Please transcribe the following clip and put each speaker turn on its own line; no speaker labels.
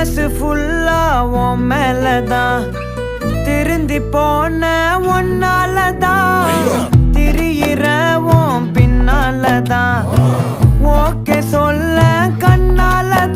மனசு ஃபுல்லா உன் மேலதான் திருந்தி போன ஒன்னாலதான் திரியிற உன் பின்னாலதான் ஓகே சொல்ல கண்ணாலதான்